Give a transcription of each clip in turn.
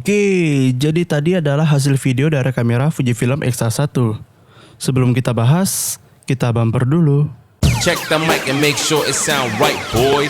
Oke, jadi tadi adalah hasil video dari kamera Fujifilm X-1. Sebelum kita bahas, kita bumper dulu. Check the mic and make sure it sound right, boys.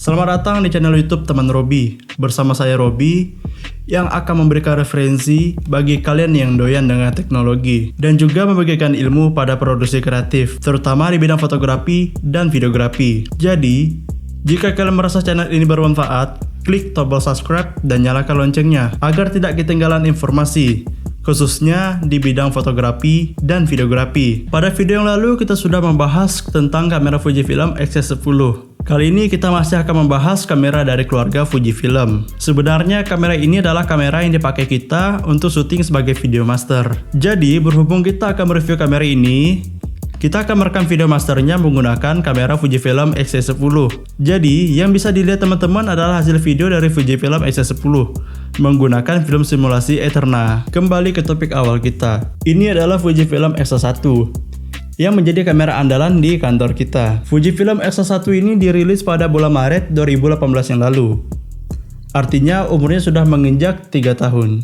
Selamat datang di channel YouTube Teman Robi. Bersama saya Robi yang akan memberikan referensi bagi kalian yang doyan dengan teknologi dan juga membagikan ilmu pada produksi kreatif, terutama di bidang fotografi dan videografi. Jadi, jika kalian merasa channel ini bermanfaat, klik tombol subscribe dan nyalakan loncengnya agar tidak ketinggalan informasi, khususnya di bidang fotografi dan videografi. Pada video yang lalu kita sudah membahas tentang kamera Fujifilm X-10. Kali ini kita masih akan membahas kamera dari keluarga Fujifilm. Sebenarnya kamera ini adalah kamera yang dipakai kita untuk syuting sebagai video master. Jadi berhubung kita akan mereview kamera ini, kita akan merekam video masternya menggunakan kamera Fujifilm X-10. Jadi yang bisa dilihat teman-teman adalah hasil video dari Fujifilm X-10 menggunakan film simulasi Eterna. Kembali ke topik awal kita. Ini adalah Fujifilm X-1 yang menjadi kamera andalan di kantor kita. Fujifilm X-1 ini dirilis pada bulan Maret 2018 yang lalu. Artinya umurnya sudah menginjak 3 tahun.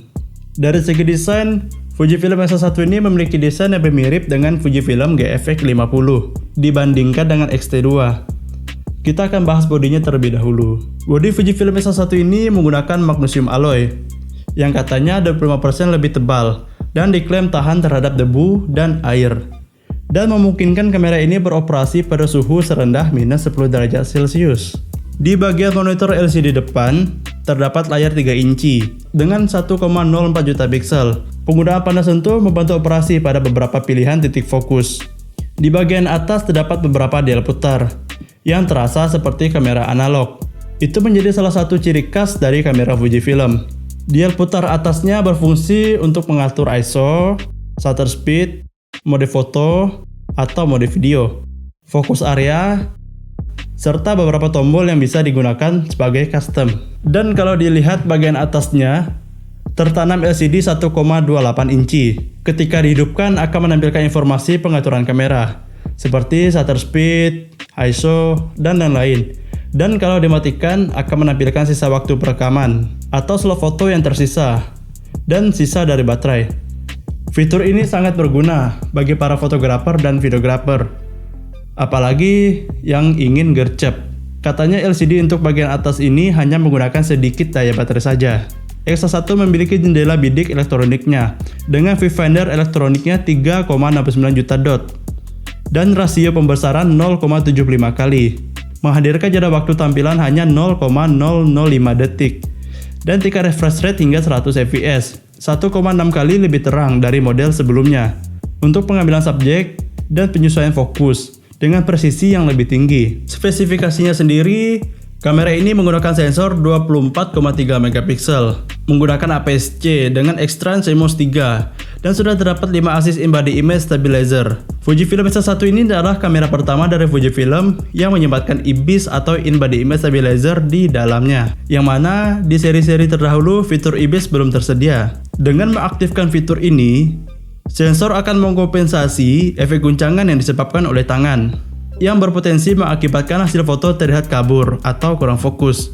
Dari segi desain, Fujifilm X-1 ini memiliki desain yang mirip dengan Fujifilm GFX 50 dibandingkan dengan X-T2. Kita akan bahas bodinya terlebih dahulu. Bodi Fujifilm X-1 ini menggunakan magnesium alloy yang katanya 25% lebih tebal dan diklaim tahan terhadap debu dan air, dan memungkinkan kamera ini beroperasi pada suhu serendah minus 10 derajat Celcius. Di bagian monitor LCD depan, terdapat layar 3 inci dengan 1,04 juta piksel. Penggunaan panel sentuh membantu operasi pada beberapa pilihan titik fokus. Di bagian atas terdapat beberapa dial putar yang terasa seperti kamera analog. Itu menjadi salah satu ciri khas dari kamera Fujifilm. Dial putar atasnya berfungsi untuk mengatur ISO, shutter speed, mode foto, atau mode video, fokus area, serta beberapa tombol yang bisa digunakan sebagai custom. Dan kalau dilihat bagian atasnya, tertanam LCD 1,28 inci. Ketika dihidupkan akan menampilkan informasi pengaturan kamera, seperti shutter speed, ISO, dan lain-lain. Dan kalau dimatikan akan menampilkan sisa waktu perekaman, atau slot foto yang tersisa, dan sisa dari baterai. Fitur ini sangat berguna bagi para fotografer dan videografer, apalagi yang ingin gercep. Katanya LCD untuk bagian atas ini hanya menggunakan sedikit daya baterai saja. X-1 memiliki jendela bidik elektroniknya dengan viewfinder elektroniknya 3,69 juta dot dan rasio pembesaran 0,75 kali, menghadirkan jeda waktu tampilan hanya 0,005 detik dan tingkat refresh rate hingga 100 fps, 1,6 kali lebih terang dari model sebelumnya untuk pengambilan subjek dan penyesuaian fokus dengan presisi yang lebih tinggi. Spesifikasinya sendiri, kamera ini menggunakan sensor 24,3 megapiksel, menggunakan APS-C dengan Extran CMOS 3, dan sudah terdapat 5 axis in-body image stabilizer. Fujifilm X-1 ini adalah kamera pertama dari Fujifilm yang menyempatkan IBIS atau in-body image stabilizer di dalamnya, yang mana di seri-seri terdahulu fitur IBIS belum tersedia. Dengan mengaktifkan fitur ini, sensor akan mengkompensasi efek guncangan yang disebabkan oleh tangan, yang berpotensi mengakibatkan hasil foto terlihat kabur atau kurang fokus,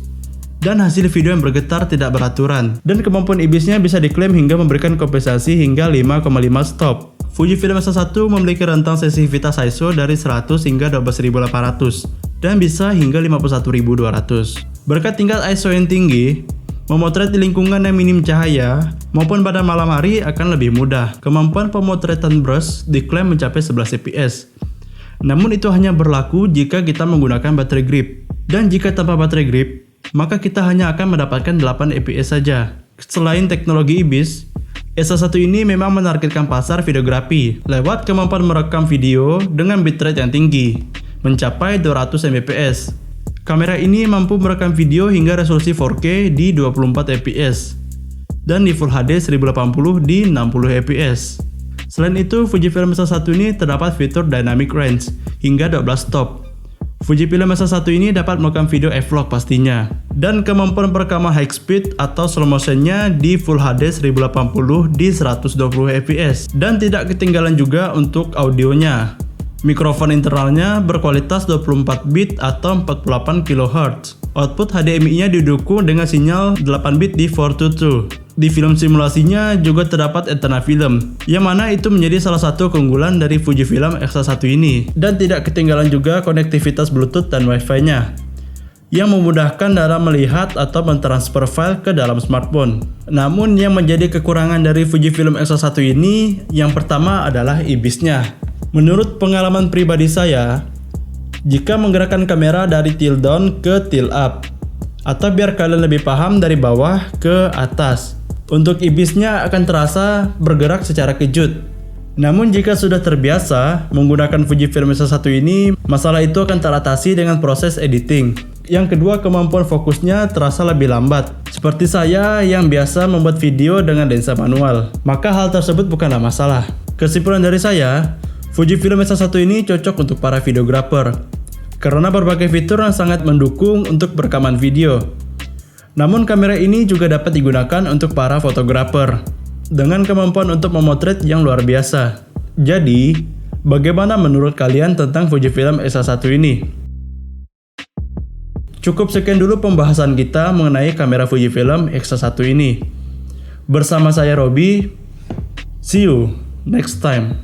dan hasil video yang bergetar tidak beraturan. Dan kemampuan IBIS-nya bisa diklaim hingga memberikan kompensasi hingga 5,5 stop. Fujifilm X-1 memiliki rentang sensitivitas ISO dari 100 hingga 12800 dan bisa hingga 51200. Berkat tingkat ISO yang tinggi, memotret di lingkungan yang minim cahaya maupun pada malam hari akan lebih mudah. Kemampuan pemotretan brush diklaim mencapai 11 fps. Namun itu hanya berlaku jika kita menggunakan baterai grip. Dan jika tanpa baterai grip, maka kita hanya akan mendapatkan 8 fps saja. Selain teknologi IBIS, X-1 ini memang menargetkan pasar videografi lewat kemampuan merekam video dengan bitrate yang tinggi, mencapai 200 Mbps. Kamera ini mampu merekam video hingga resolusi 4K di 24 fps dan di Full HD 1080 di 60 fps. Selain itu, Fujifilm X-1 ini terdapat fitur Dynamic Range hingga 12 stop Fujifilm X1 ini dapat melakukan video vlog pastinya. Dan kemampuan perekaman high speed atau slow motionnya di Full HD 1080 di 120 fps. Dan tidak ketinggalan juga untuk audionya. Mikrofon internalnya berkualitas 24 bit atau 48 kHz. Output HDMI-nya didukung dengan sinyal 8 bit di 422. Di film simulasinya juga terdapat Eternal Film, yang mana itu menjadi salah satu keunggulan dari Fujifilm X1 ini. Dan tidak ketinggalan juga konektivitas Bluetooth dan Wi-Fi-nya, yang memudahkan dalam melihat atau mentransfer file ke dalam smartphone. Namun yang menjadi kekurangan dari Fujifilm X1 ini, yang pertama adalah IBIS-nya. Menurut pengalaman pribadi saya, jika menggerakkan kamera dari tilt down ke tilt up, atau biar kalian lebih paham dari bawah ke atas, untuk IBIS-nya akan terasa bergerak secara kejut. Namun jika sudah terbiasa menggunakan Fujifilm X1 ini, masalah itu akan teratasi dengan proses editing. Yang kedua, kemampuan fokusnya terasa lebih lambat. Seperti saya yang biasa membuat video dengan lensa manual, maka hal tersebut bukanlah masalah. Kesimpulan dari saya, Fujifilm X1 ini cocok untuk para videographer, karena berbagai fitur yang sangat mendukung untuk perekaman video. Namun kamera ini juga dapat digunakan untuk para fotografer dengan kemampuan untuk memotret yang luar biasa. Jadi, bagaimana menurut kalian tentang Fujifilm X1 ini? Cukup sekian dulu pembahasan kita mengenai kamera Fujifilm X1 ini. Bersama saya Robby, see you next time.